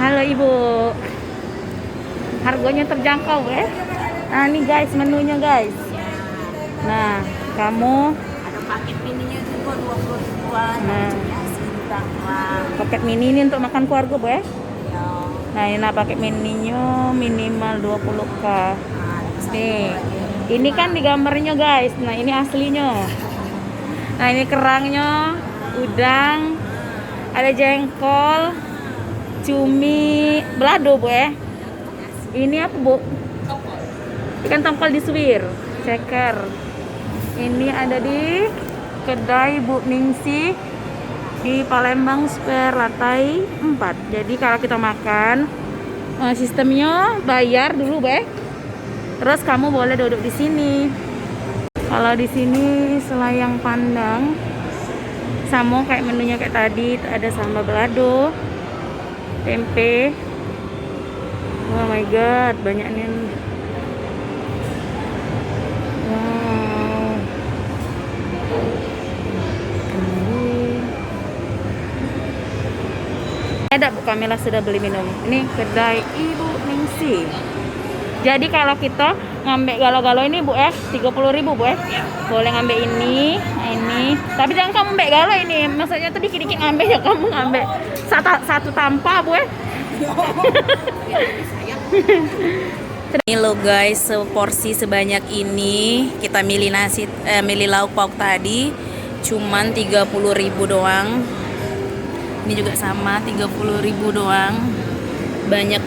Halo Ibu, harganya terjangkau ya. Nah ini guys menunya guys. Nah kamu Ada paket mininya juga 20 ribuan. Nah. paket mini ini untuk makan keluarga Bu ya. Ya. Nah ini paket mininya minimal 20k. Nih, ini kan di gambarnya guys. Nah ini aslinya. Nah ini kerangnya, udang, ada jengkol, cumi, belado Bu ya. Ini apa Bu? Ikan tongkol disuir, ceker. Ini ada di kedai Bu Ningsih di Palembang Square lantai 4. Jadi kalau kita makan sistemnya bayar dulu Bu ya. Terus kamu boleh duduk di sini. Kalau di sini selayang pandang sama kayak menunya kayak tadi, ada sambal balado, tempe. Oh my god, banyak nih. Wow. Ada Bu Kamila sudah beli minum. Ini kedai Ibu Ningsih. Jadi kalau kita ngambil galo-galo ini Bu 30.000 Bu ya. Boleh ngambil ini, ini. Tapi jangan kamu ambil galo ini. Maksudnya tuh dikit-dikit ngambil ya, kamu ngambil satu tanpa Bu ya. Ini loh guys, seporsi sebanyak ini kita milih nasi, milih lauk pauk tadi cuman 30.000 doang. Ini juga sama 30.000 doang. Banyak